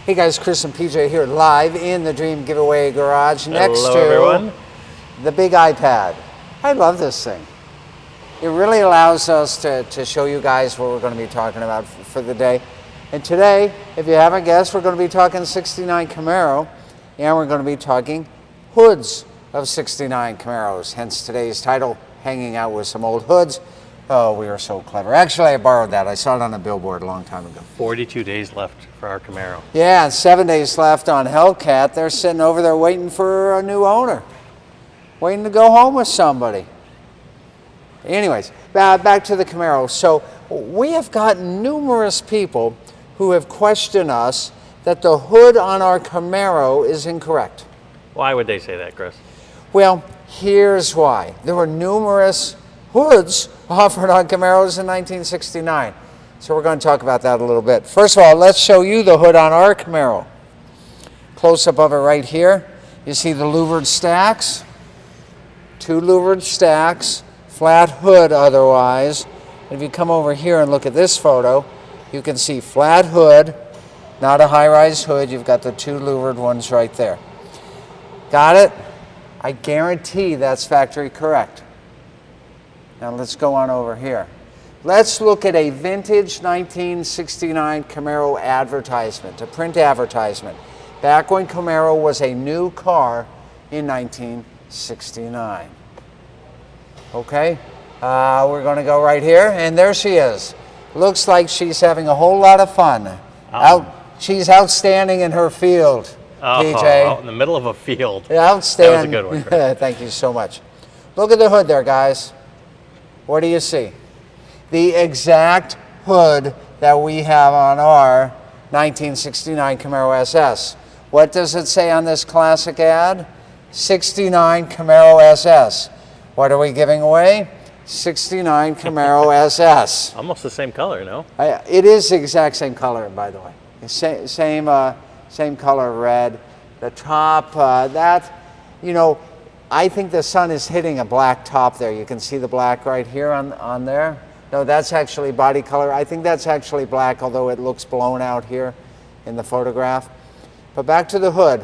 Hey guys, Chris and PJ here live in the Dream Giveaway Garage next Hello, to everyone. the big iPad. I love this thing. It really allows us to show you guys what we're going to be talking about for the day. And today, if you haven't guessed, we're going to be talking 69 Camaro, and we're going to be talking hoods of 69 Camaros. Hence today's title, Hanging Out with Some Old Hoods. Oh, we are so clever. Actually, I borrowed that. I saw it on a billboard a long time ago. 42 days left for our Camaro. Yeah, and 7 days left on Hellcat. They're sitting over there waiting for a new owner. Waiting to go home with somebody. Anyways, back to the Camaro. So we have gotten numerous people who have questioned us that the hood on our Camaro is incorrect. Why would they say that, Chris? Well, here's why. There were numerous hoods offered on Camaros in 1969. So we're going to talk about that a little bit. First of all, let's show you the hood on our Camaro. Close up of it right here. You see the louvered stacks. 2 louvered stacks. Flat hood otherwise. If you come over here and look at this photo, you can see flat hood, not a high-rise hood. You've got the 2 louvered ones right there. Got it? I guarantee that's factory correct. Now let's go on over here. Let's look at a vintage 1969 Camaro advertisement, a print advertisement, back when Camaro was a new car in 1969. Okay, we're going to go right here, and there she is. Looks like she's having a whole lot of fun. She's outstanding in her field, PJ. Out in the middle of a field. Outstanding. That was a good one, Chris. Thank you so much. Look at the hood there, guys. What do you see? The exact hood that we have on our 1969 Camaro SS. What does it say on this classic ad? 69 Camaro SS. What are we giving away? 69 Camaro SS. Almost the same color, no? It is the exact same color, by the way. Same color red. The top, I think the sun is hitting a black top there. You can see the black right here on there. No, that's actually body color. I think that's actually black, although it looks blown out here in the photograph. But back to the hood.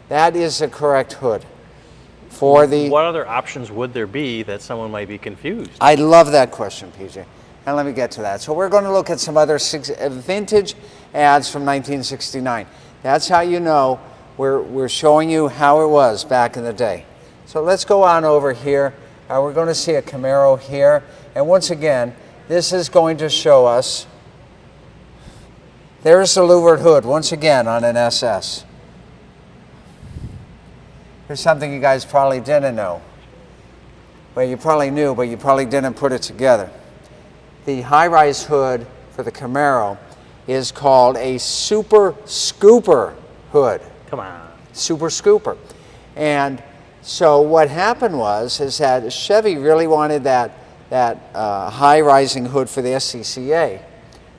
That is the correct hood. What other options would there be that someone might be confused? I love that question, PJ. And let me get to that. So we're going to look at some other vintage ads from 1969. That's how you know we're showing you how it was back in the day. So let's go on over here. We're going to see a Camaro here. And once again, this is going to show us, there's the louvered hood, once again, on an SS. Here's something you guys probably didn't know. Well, you probably knew, but you probably didn't put it together. The high-rise hood for the Camaro is called a Super Scooper hood. Come on. Super Scooper. And so what happened is that Chevy really wanted that high-rising hood for the SCCA,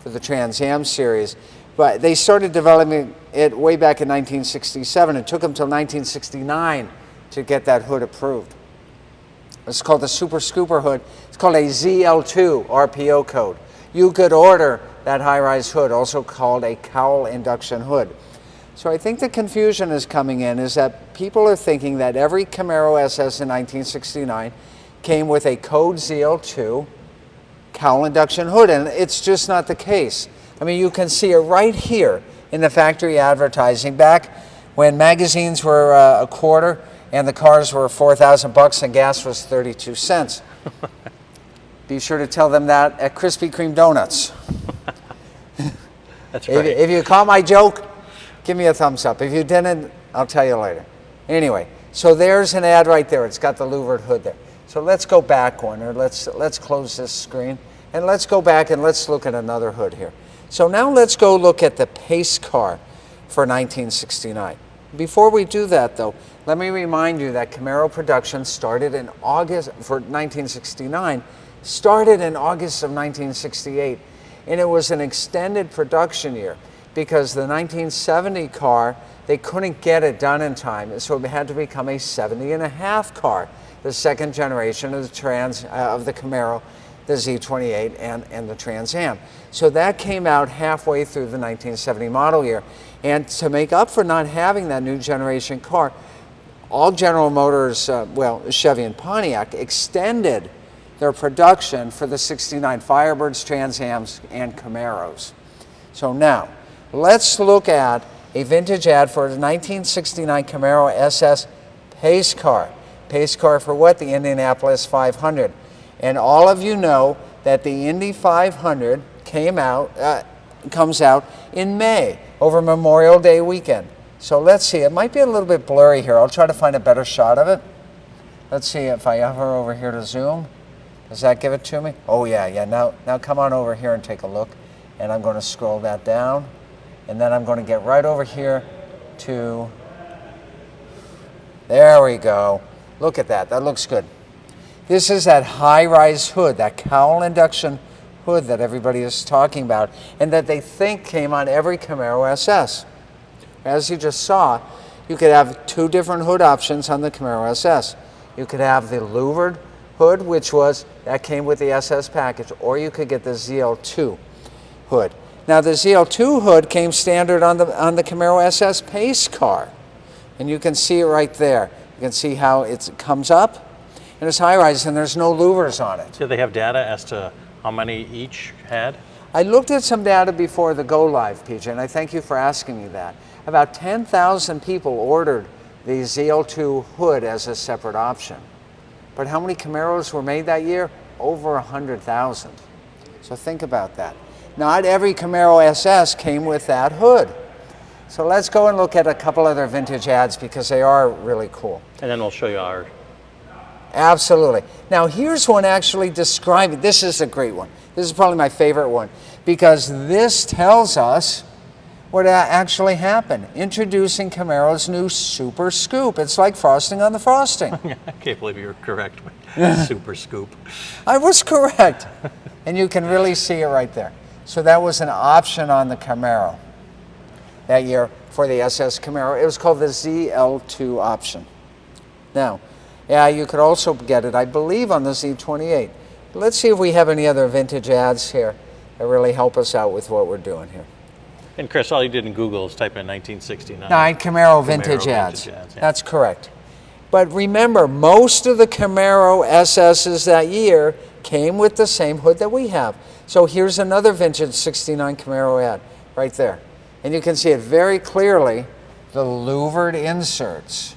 for the Trans Am series. But they started developing it way back in 1967. It took them until 1969 to get that hood approved. It's called the Super Scooper hood. It's called a ZL2 RPO code. You could order that high-rise hood, also called a cowl induction hood. So I think the confusion is coming in is that people are thinking that every Camaro SS in 1969 came with a code ZL2 cowl induction hood, and it's just not the case. I mean, you can see it right here in the factory advertising back when magazines were a quarter and the cars were $4,000 and gas was 32 cents. Be sure to tell them that at Krispy Kreme Donuts. That's right. If you caught my joke, give me a thumbs up. If you didn't, I'll tell you later. Anyway, so there's an ad right there. It's got the louvered hood there. So let's go back one, or let's close this screen, and let's go back and let's look at another hood here. So now let's go look at the pace car for 1969. Before we do that though, let me remind you that Camaro production started in August, for 1969, started in August of 1968. And it was an extended production year because the 1970 car, they couldn't get it done in time. So it had to become a 70 and a half car, the second generation of the Camaro the Z28 and the Trans Am. So that came out halfway through the 1970 model year. And to make up for not having that new generation car, all General Motors, Chevy and Pontiac, extended their production for the 69 Firebirds, Trans Ams, and Camaros. So now, let's look at a vintage ad for the 1969 Camaro SS pace car. Pace car for what? The Indianapolis 500. And all of you know that the Indy 500 comes out in May, over Memorial Day weekend. So let's see, it might be a little bit blurry here. I'll try to find a better shot of it. Let's see if I hover over here to zoom. Does that give it to me? Oh yeah. Now come on over here and take a look. And I'm going to scroll that down. And then I'm going to get right over here to, there we go. Look at that, that looks good. This is that high-rise hood, that cowl induction hood that everybody is talking about, and that they think came on every Camaro SS. As you just saw, you could have two different hood options on the Camaro SS. You could have the louvered hood, that came with the SS package, or you could get the ZL2 hood. Now the ZL2 hood came standard on the Camaro SS pace car, and you can see it right there. You can see how it comes up, and it's high-rise, and there's no louvers on it. Do they have data as to how many each had? I looked at some data before the go live, PJ, and I thank you for asking me that. About 10,000 people ordered the ZL2 hood as a separate option. But how many Camaros were made that year? Over 100,000. So think about that. Not every Camaro SS came with that hood. So let's go and look at a couple other vintage ads because they are really cool. And then we'll show you our. Absolutely. Now here's one actually describing, this is a great one. This is probably my favorite one because this tells us what actually happened. Introducing Camaro's new Super Scoop. It's like frosting on the frosting. I can't believe you were correct. Super Scoop. I was correct. And you can really see it right there. So that was an option on the Camaro that year for the SS Camaro. It was called the ZL2 option. Now, yeah, you could also get it, I believe, on the Z28. Let's see if we have any other vintage ads here that really help us out with what we're doing here. And Chris, all you did in Google is type in 1969. Camaro vintage ads. Yeah. That's correct. But remember, most of the Camaro SSs that year came with the same hood that we have. So here's another vintage 69 Camaro ad right there. And you can see it very clearly, the louvered inserts.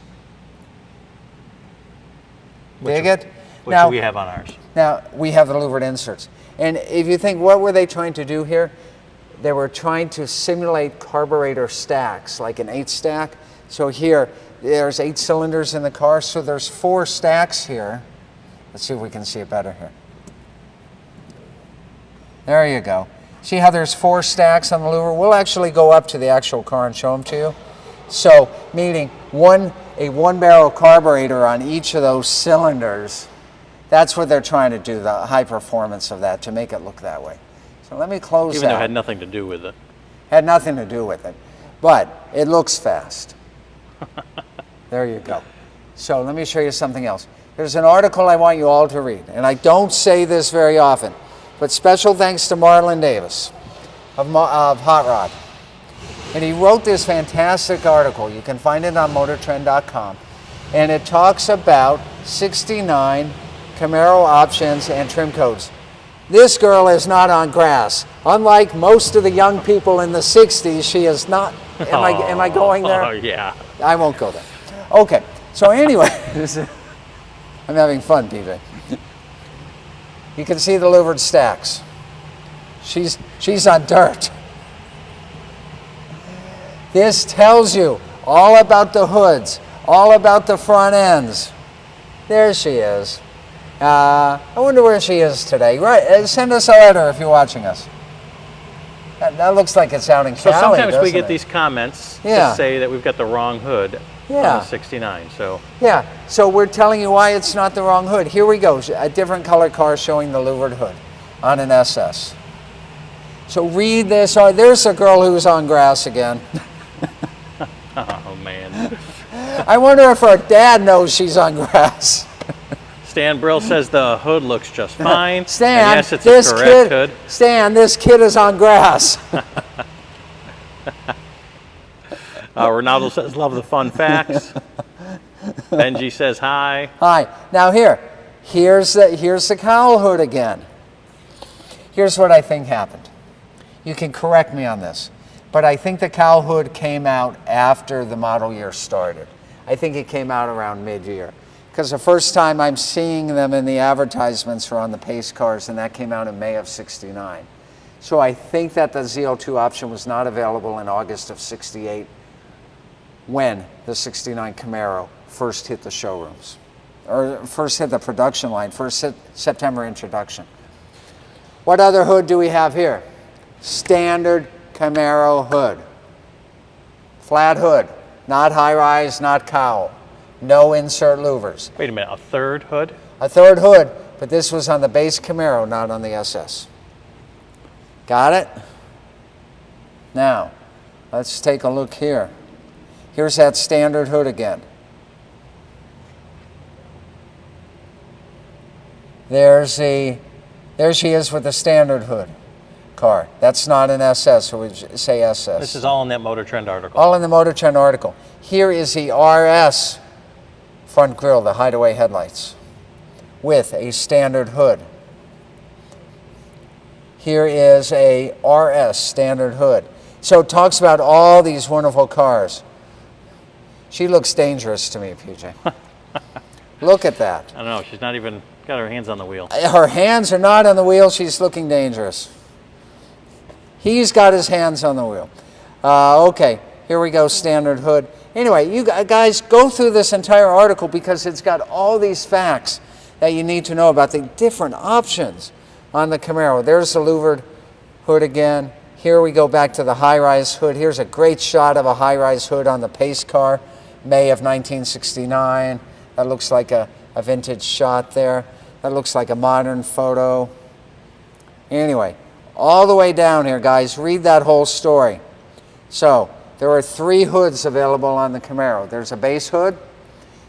Dig it? Which do we have on ours? Now, we have the louvered inserts. And if you think, what were they trying to do here? They were trying to simulate carburetor stacks, like an 8-stack. So here, there's 8 cylinders in the car, so there's 4 stacks here. Let's see if we can see it better here. There you go. See how there's 4 stacks on the louver? We'll actually go up to the actual car and show them to you. So, meaning a 1-barrel carburetor on each of those cylinders. That's what they're trying to do, the high performance of that, to make it look that way. So let me close that. Even though it had nothing to do with it. Had nothing to do with it. But it looks fast. There you go. So let me show you something else. There's an article I want you all to read, and I don't say this very often, but special thanks to Marlon Davis of Hot Rod. And he wrote this fantastic article. You can find it on motortrend.com. And it talks about 69 Camaro options and trim codes. This girl is not on grass. Unlike most of the young people in the 60s, she is not. Am I going there? Oh, yeah. I won't go there. Okay, so anyway, I'm having fun, PJ. You can see the louvered stacks. She's on dirt. This tells you all about the hoods, all about the front ends. There she is. I wonder where she is today. Right, send us a letter if you're watching us. That looks like it's out in Cali. So sometimes we get these comments to say that we've got the wrong hood on the 69. So so we're telling you why it's not the wrong hood. Here we go, a different color car showing the louvered hood on an SS. So read this. Oh, there's a girl who's on grass again. Oh man. I wonder if her dad knows she's on grass. Stan Brill says the hood looks just fine. Stan, and yes, it's a correct hood. Stan, this kid is on grass. Ronaldo says, love the fun facts. Benji says hi. Hi. Now here's the cowl hood again. Here's what I think happened. You can correct me on this, but I think the cowl hood came out after the model year started. I think it came out around mid-year, because the first time I'm seeing them in the advertisements are on the pace cars, and that came out in May of '69. So I think that the ZL2 option was not available in August of '68 when the '69 Camaro first hit the showrooms, or first hit the production line, first September introduction. What other hood do we have here? Standard Camaro hood. Flat hood, not high rise, not cowl. No insert louvers. Wait a minute, a third hood? A third hood, but this was on the base Camaro, not on the SS. Got it? Now, let's take a look here. Here's that standard hood again. There she is with the standard hood car. That's not an SS, so we say SS. This is all in that Motor Trend article. All in the Motor Trend article. Here is the RS front grille, the hideaway headlights, with a standard hood. Here is a RS standard hood. So it talks about all these wonderful cars. She looks dangerous to me, PJ. Look at that. I don't know, she's not even got her hands on the wheel. Her hands are not on the wheel. She's looking dangerous. He's got his hands on the wheel. Okay, here we go, standard hood. Anyway, you guys go through this entire article because it's got all these facts that you need to know about the different options on the Camaro. There's the louvered hood again. Here we go back to the high-rise hood. Here's a great shot of a high-rise hood on the pace car, May of 1969. That looks like a vintage shot there. That looks like a modern photo. Anyway, all the way down here, guys, read that whole story. So, there are 3 hoods available on the Camaro. There's a base hood,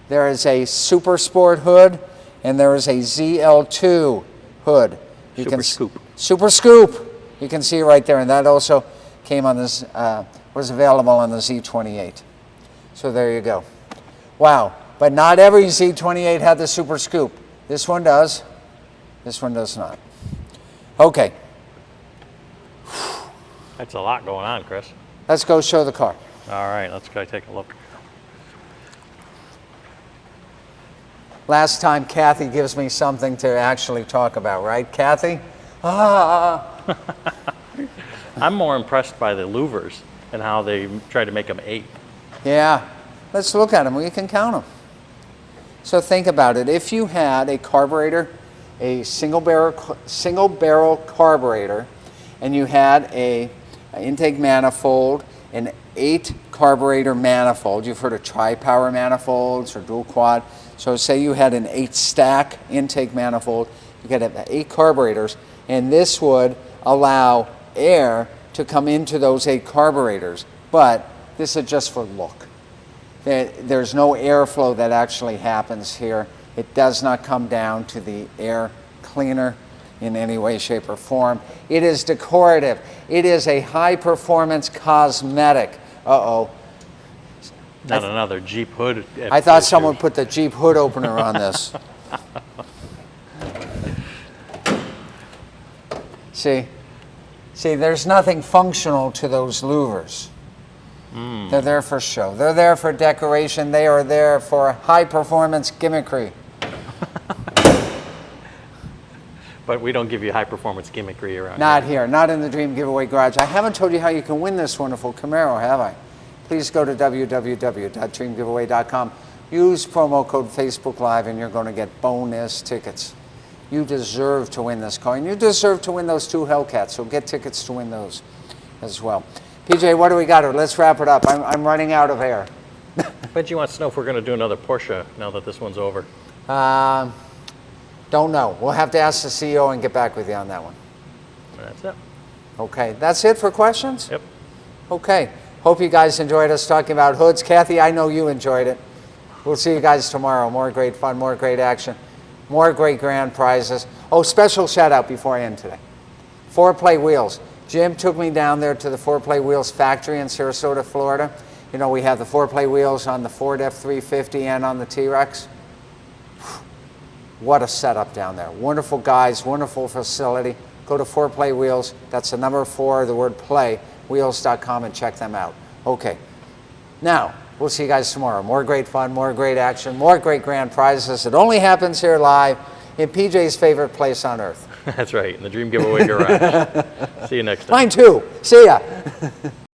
there is a Super Sport hood, and there is a ZL2 hood. Super Scoop. Super Scoop. You can see right there, and that also came on this, was available on the Z28. So there you go. Wow, but not every Z28 had the Super Scoop. This one does. This one does not. Okay. That's a lot going on, Chris. Let's go show the car. All right, let's go take a look. Last time Kathy gives me something to actually talk about, right, Kathy? Ah. I'm more impressed by the louvers and how they try to make them 8. Yeah, let's look at them. We can count them. So think about it. If you had a carburetor, a single barrel carburetor, and you had an intake manifold, an 8 carburetor manifold. You've heard of tri-power manifolds or dual quad. So say you had an 8 stack intake manifold. You could have 8 carburetors, and this would allow air to come into those 8 carburetors. But this is just for look. There's no airflow that actually happens here. It does not come down to the air cleaner in any way, shape, or form. It is decorative. It is a high-performance cosmetic. Uh-oh. Not another Jeep hood. I thought someone put the Jeep hood opener on this. See, there's nothing functional to those louvers. They're there for show. They're there for decoration. They are there for high-performance gimmickry. But we don't give you high-performance gimmickry around Not here, not in the Dream Giveaway Garage. I haven't told you how you can win this wonderful Camaro, have I? Please go to www.dreamgiveaway.com. Use promo code Facebook Live and you're going to get bonus tickets. You deserve to win this car, and you deserve to win those 2 Hellcats, so get tickets to win those as well. PJ, what do we got here? Let's wrap it up. I'm running out of air. Benji wants to know if we're going to do another Porsche now that this one's over. Don't know. We'll have to ask the CEO and get back with you on that one. That's it. Okay, that's it for questions? Yep. Okay, hope you guys enjoyed us talking about hoods. Kathy, I know you enjoyed it. We'll see you guys tomorrow. More great fun, more great action. More great grand prizes. Oh, special shout out before I end today. 4Play Wheels. Jim took me down there to the 4Play Wheels factory in Sarasota, Florida. You know, we have the 4Play Wheels on the Ford F-350 and on the T-Rex. What a setup down there. Wonderful guys, wonderful facility. Go to 4Play Wheels. That's the number 4, the word play, wheels.com, and check them out. Okay. Now, we'll see you guys tomorrow. More great fun, more great action, more great grand prizes. It only happens here live in PJ's favorite place on earth. That's right, in the Dream Giveaway Garage. See you next time. Mine too. See ya.